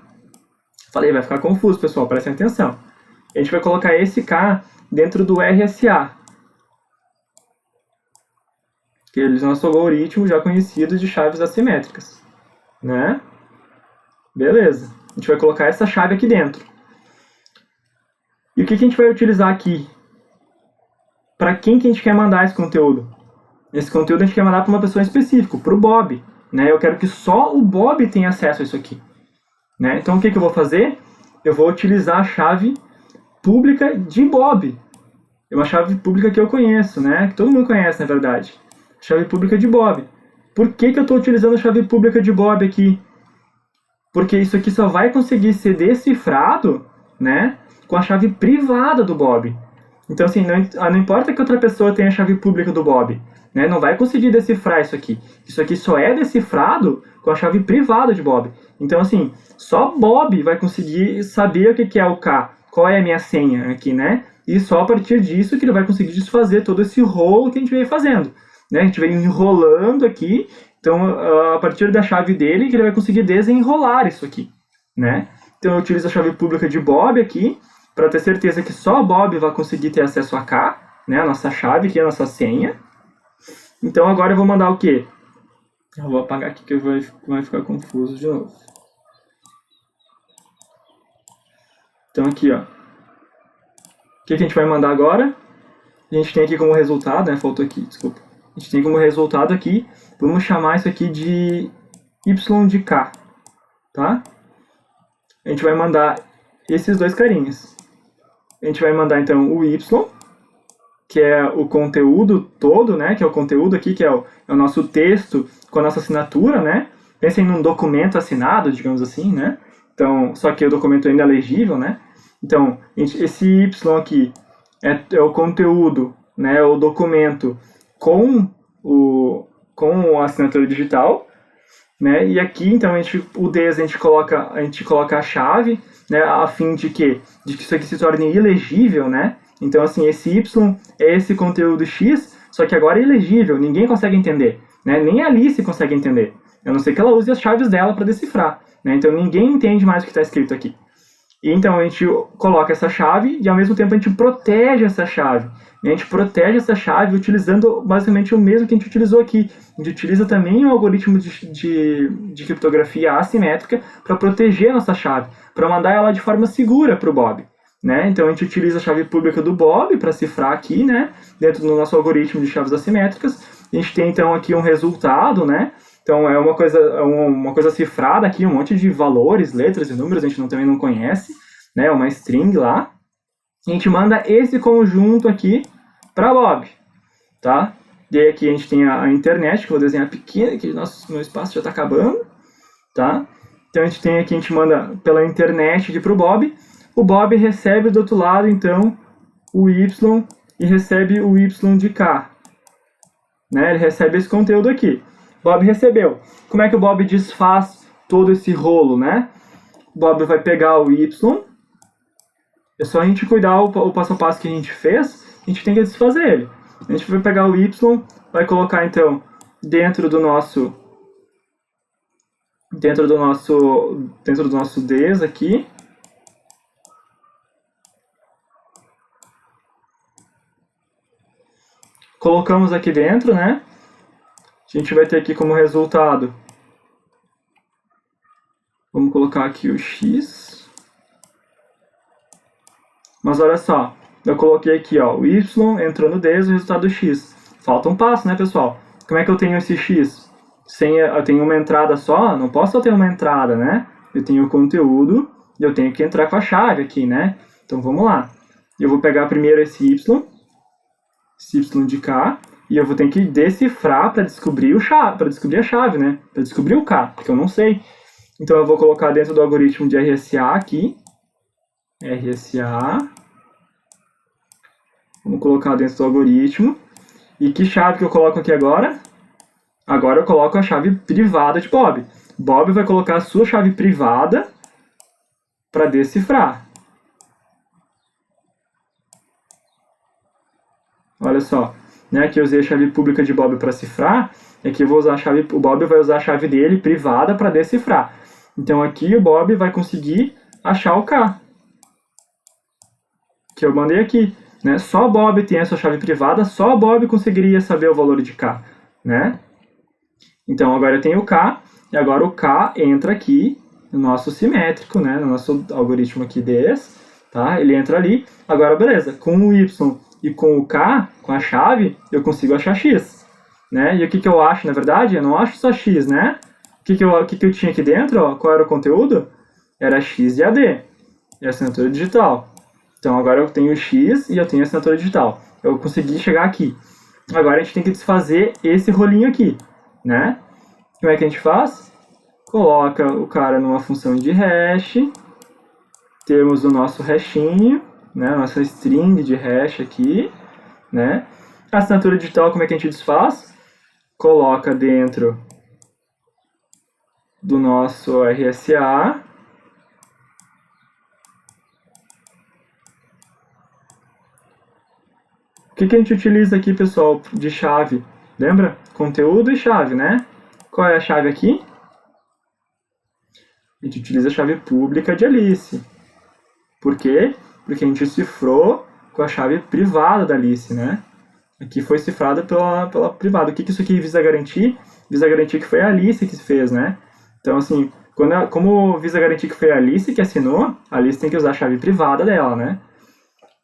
falei, vai ficar confuso, pessoal, prestem atenção. A gente vai colocar esse K dentro do RSA, que é o nosso algoritmo já conhecido de chaves assimétricas, né? Beleza. A gente vai colocar essa chave aqui dentro. E o que a gente vai utilizar aqui? Para quem que a gente quer mandar esse conteúdo? Esse conteúdo a gente quer mandar para uma pessoa específica, para o Bob, né? Eu quero que só o Bob tenha acesso a isso aqui, né? Então o que eu vou fazer? Eu vou utilizar a chave pública de Bob. É uma chave pública que eu conheço, né? Que todo mundo conhece, na verdade. Chave pública de Bob. Por que eu estou utilizando a chave pública de Bob aqui? Porque isso aqui só vai conseguir ser decifrado, né, com a chave privada do Bob. Então, assim, não importa que outra pessoa tenha a chave pública do Bob, né, não vai conseguir decifrar isso aqui. Isso aqui só é decifrado com a chave privada de Bob. Então, assim, só Bob vai conseguir saber o que é o K, qual é a minha senha aqui, né? E só a partir disso que ele vai conseguir desfazer todo esse rolo que a gente vem fazendo. Né? A gente vem enrolando aqui, então a partir da chave dele que ele vai conseguir desenrolar isso aqui, né? Então eu utilizo a chave pública de Bob aqui, para ter certeza que só Bob vai conseguir ter acesso a K, né? A nossa chave, que é a nossa senha. Então agora eu vou mandar o quê? Eu vou apagar aqui que vai ficar confuso de novo. Então aqui, ó. O que a gente vai mandar agora? A gente tem aqui como resultado, né? Faltou aqui, desculpa. A gente tem como resultado aqui, vamos chamar isso aqui de Y de K, tá? A gente vai mandar esses dois carinhas. A gente vai mandar, então, o Y que é o conteúdo todo, né? Que é o conteúdo aqui, que é o nosso texto com a nossa assinatura, né? Pensem num documento assinado, digamos assim, né? Então, só que o documento ainda é legível, né? Então, esse Y aqui é o conteúdo, né? O documento com a assinatura digital, né? E aqui, então, o DES a gente coloca a chave, né? A fim de que isso aqui se torne ilegível, né? Então, assim, esse Y é esse conteúdo X, só que agora é ilegível, ninguém consegue entender, né? Nem a Alice consegue entender, a não ser que ela use as chaves dela para decifrar, né? Então, ninguém entende mais o que está escrito aqui. E então a gente coloca essa chave e ao mesmo tempo a gente protege essa chave. E a gente protege essa chave utilizando basicamente o mesmo que a gente utilizou aqui. A gente utiliza também o algoritmo de criptografia assimétrica para proteger a nossa chave, para mandar ela de forma segura para o Bob. Né? Então a gente utiliza a chave pública do Bob para cifrar aqui, né? Dentro do nosso algoritmo de chaves assimétricas. A gente tem então aqui um resultado, né? Então é uma coisa cifrada aqui, um monte de valores, letras e números, a gente também não conhece, né? Uma string lá. A gente manda esse conjunto aqui para Bob, tá? E aí aqui a gente tem a internet, que eu vou desenhar pequena, que meu espaço já está acabando, tá? Então a gente manda pela internet aqui para o Bob. O Bob recebe do outro lado, então, o Y e recebe o Y de cá. Né? Ele recebe esse conteúdo aqui. Bob recebeu. Como é que o Bob desfaz todo esse rolo, né? O Bob vai pegar o Y. É só a gente cuidar o passo a passo que a gente fez, a gente tem que desfazer ele. A gente vai pegar o Y, vai colocar, então, dentro do nosso DES aqui. Colocamos aqui dentro, né? A gente vai ter aqui como resultado. Vamos colocar aqui o X. Mas olha só, eu coloquei aqui, ó, o Y entrou no DES, o resultado X. Falta um passo, né, pessoal? Como é que eu tenho esse X? Eu tenho uma entrada só? Não posso só ter uma entrada, né? Eu tenho o conteúdo e eu tenho que entrar com a chave aqui, né? Então vamos lá. Eu vou pegar primeiro esse Y de cá, e eu vou ter que decifrar para descobrir a chave, né? Para descobrir o K, porque eu não sei. Então eu vou colocar dentro do algoritmo de RSA aqui. RSA. Vamos colocar dentro do algoritmo. E que chave que eu coloco aqui agora? Agora eu coloco a chave privada de Bob. Bob vai colocar a sua chave privada para decifrar. Olha só, né? Aqui eu usei a chave pública de Bob para cifrar, e aqui eu vou usar o Bob vai usar a chave dele privada para decifrar. Então aqui o Bob vai conseguir achar o K, que eu mandei aqui, né? Só Bob tem a sua chave privada, só Bob conseguiria saber o valor de K, né? Então agora eu tenho o K, e agora o K entra aqui no nosso simétrico, né? No nosso algoritmo aqui DES, tá? Ele entra ali. Agora beleza, com o Y e com o K, com a chave, eu consigo achar X, né? E o que eu acho, na verdade? Eu não acho só X, né? O que eu tinha aqui dentro, ó? Qual era o conteúdo? Era X e AD, e a assinatura digital. Então agora eu tenho X e eu tenho a assinatura digital. Eu consegui chegar aqui. Agora a gente tem que desfazer esse rolinho aqui, né? Como é que a gente faz? Coloca o cara numa função de hash, temos o nosso hashinho, né, nossa string de hash aqui, né? A assinatura digital, como é que a gente desfaz? Coloca dentro do nosso RSA. O que a gente utiliza aqui, pessoal, de chave? Lembra? Conteúdo e chave, né? Qual é a chave aqui? A gente utiliza a chave pública de Alice. Por quê? Porque a gente cifrou com a chave privada da Alice, né? Aqui foi cifrada pela privada. O que isso aqui visa garantir? Visa garantir que foi a Alice que fez, né? Então, assim, como visa garantir que foi a Alice que assinou, a Alice tem que usar a chave privada dela, né?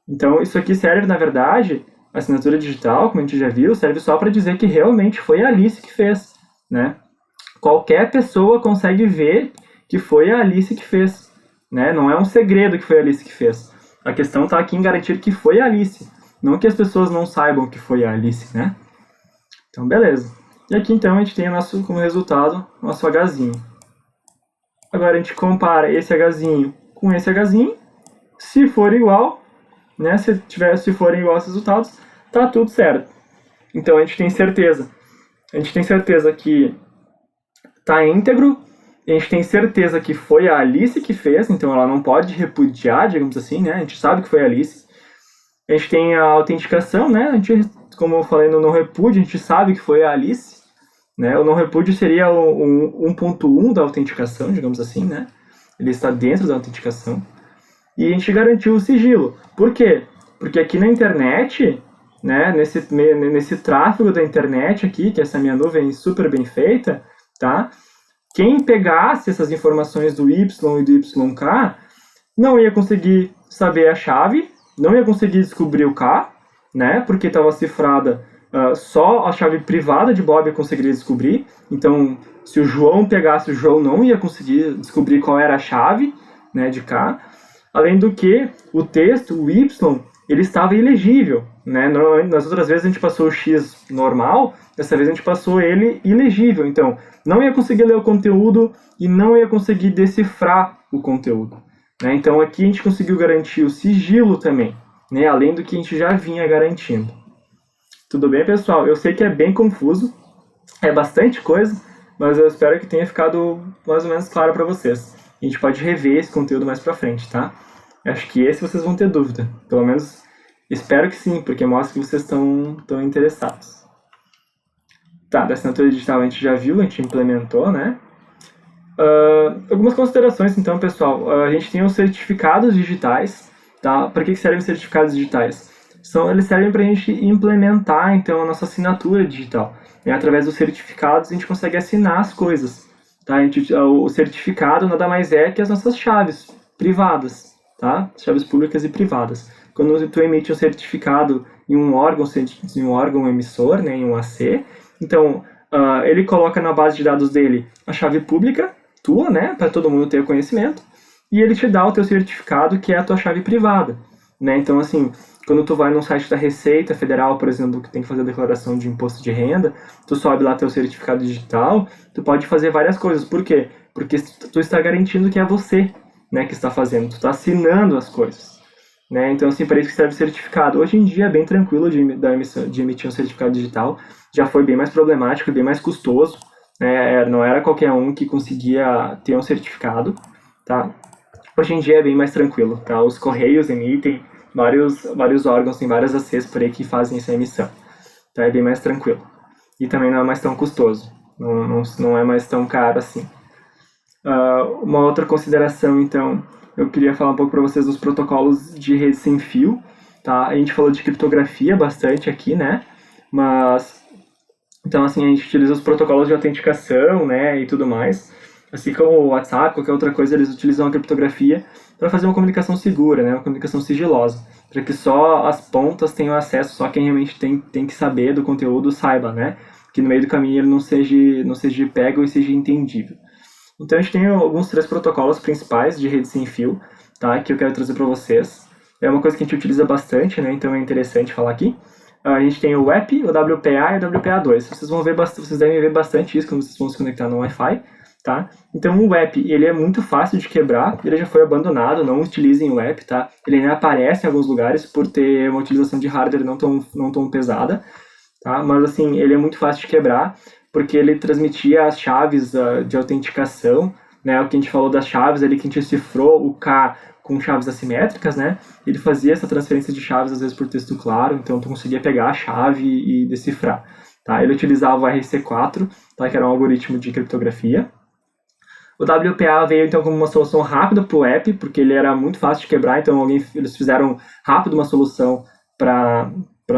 Então, isso aqui serve, na verdade, a assinatura digital, como a gente já viu, serve só para dizer que realmente foi a Alice que fez, né? Qualquer pessoa consegue ver que foi a Alice que fez, né? Não é um segredo que foi a Alice que fez. A questão está aqui em garantir que foi a Alice. Não que as pessoas não saibam que foi a Alice, né? Então, beleza. E aqui, então, a gente tem como resultado nosso Hzinho. Agora, a gente compara esse Hzinho com esse Hzinho. Se for igual, né? Se forem igual os resultados, tá tudo certo. Então, a gente tem certeza. A gente tem certeza que tá íntegro. A gente tem certeza que foi a Alice que fez, então ela não pode repudiar, digamos assim, né? A gente sabe que foi a Alice. A gente tem a autenticação, né? A gente, como eu falei no não repúdio, a gente sabe que foi a Alice, né? O não repúdio seria o 1.1 da autenticação, digamos assim, né? Ele está dentro da autenticação. E a gente garantiu o sigilo. Por quê? Porque aqui na internet, né? Nesse tráfego da internet aqui, que essa minha nuvem super bem feita, tá? Quem pegasse essas informações do Y e do YK não ia conseguir saber a chave, não ia conseguir descobrir o K, né? Porque estava cifrada, só a chave privada de Bob conseguiria descobrir. Então, se o João pegasse, o João não ia conseguir descobrir qual era a chave, né, de K. Além do que, o texto, o Y, ele estava ilegível, né? Normalmente, nas outras vezes a gente passou o X normal, dessa vez a gente passou ele ilegível. Então, não ia conseguir ler o conteúdo e não ia conseguir decifrar o conteúdo, né? Então, aqui a gente conseguiu garantir o sigilo também, né? Além do que a gente já vinha garantindo. Tudo bem, pessoal? Eu sei que é bem confuso, é bastante coisa, mas eu espero que tenha ficado mais ou menos claro para vocês. A gente pode rever esse conteúdo mais para frente, tá? Acho que esse vocês vão ter dúvida. Pelo menos espero que sim, porque mostra que vocês estão interessados. Tá, da assinatura digital a gente já viu, a gente implementou, né? Algumas considerações, então, pessoal. A gente tem os certificados digitais, tá? Para que servem os certificados digitais? Eles servem para a gente implementar, então, a nossa assinatura digital. E através dos certificados a gente consegue assinar as coisas, tá? O certificado nada mais é que as nossas chaves privadas, tá? Chaves públicas e privadas. Quando tu emite um certificado em um órgão emissor, né, em um AC, então ele coloca na base de dados dele a chave pública tua, né, para todo mundo ter o conhecimento, e ele te dá o teu certificado, que é a tua chave privada, né? Então, assim, quando tu vai num site da Receita Federal, por exemplo, que tem que fazer a declaração de imposto de renda, tu sobe lá teu certificado digital, tu pode fazer várias coisas. Por quê? Porque tu está garantindo que é você, né, que está fazendo, tu está assinando as coisas, né? Então, assim, para isso que serve o certificado. Hoje em dia é bem tranquilo de emitir um certificado digital, já foi bem mais problemático, bem mais custoso, né? Não era qualquer um que conseguia ter um certificado, tá? Hoje em dia é bem mais tranquilo, tá? Os Correios emitem, vários órgãos, tem várias ACs por aí que fazem essa emissão, tá? É bem mais tranquilo. E também não é mais tão custoso, não é mais tão caro assim. Uma outra consideração, então, eu queria falar um pouco para vocês dos protocolos de rede sem fio, tá? A gente falou de criptografia bastante aqui, né? Mas, então, assim, a gente utiliza os protocolos de autenticação, né, e tudo mais. Assim como o WhatsApp, qualquer outra coisa, eles utilizam a criptografia para fazer uma comunicação segura, né, uma comunicação sigilosa, para que só as pontas tenham acesso, só quem realmente tem que saber do conteúdo saiba, né? Que no meio do caminho ele não seja pego e seja entendível. Então a gente tem alguns 3 protocolos principais de rede sem fio, tá, que eu quero trazer para vocês. É uma coisa que a gente utiliza bastante, né, então é interessante falar aqui. A gente tem o WEP, o WPA e o WPA2. Vocês devem ver bastante isso quando vocês vão se conectar no Wi-Fi, tá? Então o WEP, ele é muito fácil de quebrar, ele já foi abandonado, não utilizem o WEP, tá? Ele ainda aparece em alguns lugares por ter uma utilização de hardware não tão pesada, tá? Mas assim, ele é muito fácil de quebrar, porque ele transmitia as chaves de autenticação, né? O que a gente falou das chaves ali, que a gente cifrou o K com chaves assimétricas, né? Ele fazia essa transferência de chaves, às vezes por texto claro, então tu conseguia pegar a chave e decifrar, tá? Ele utilizava o RC4, tá? Que era um algoritmo de criptografia. O WPA veio, então, como uma solução rápida para o app, porque ele era muito fácil de quebrar, então eles fizeram rápido uma solução para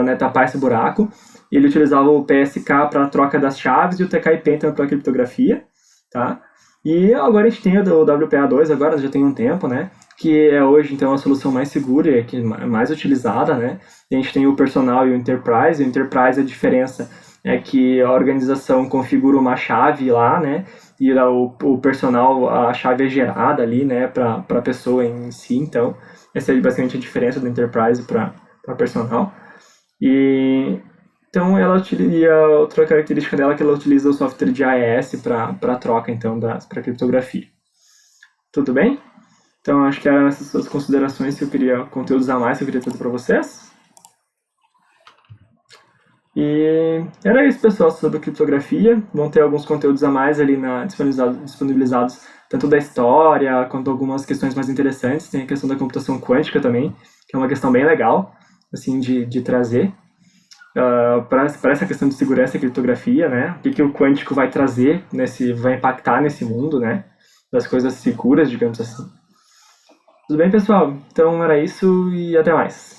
né, tapar esse buraco. Ele utilizava o PSK para a troca das chaves e o TK-IPEN para a criptografia, tá? E agora a gente tem o WPA2, agora já tem um tempo, né? Que é hoje, então, a solução mais segura e que é mais utilizada, né? A gente tem o Personal e o Enterprise. O Enterprise, a diferença é que a organização configura uma chave lá, né? E o Personal, a chave é gerada ali, né? Para a pessoa em si, então. Essa é basicamente a diferença do Enterprise para Personal. E então e a outra característica dela é que ela utiliza o software de AES para troca então para criptografia. Tudo bem? Então acho que eram essas suas considerações que eu queria, conteúdos a mais que eu queria trazer para vocês. E era isso, pessoal, sobre criptografia. Vão ter alguns conteúdos a mais ali disponibilizados, tanto da história quanto algumas questões mais interessantes. Tem a questão da computação quântica também, que é uma questão bem legal assim de trazer para essa questão de segurança e criptografia, né? O que o quântico vai trazer, vai impactar nesse mundo, né? Das coisas seguras, digamos assim. Tudo bem, pessoal? Então era isso e até mais.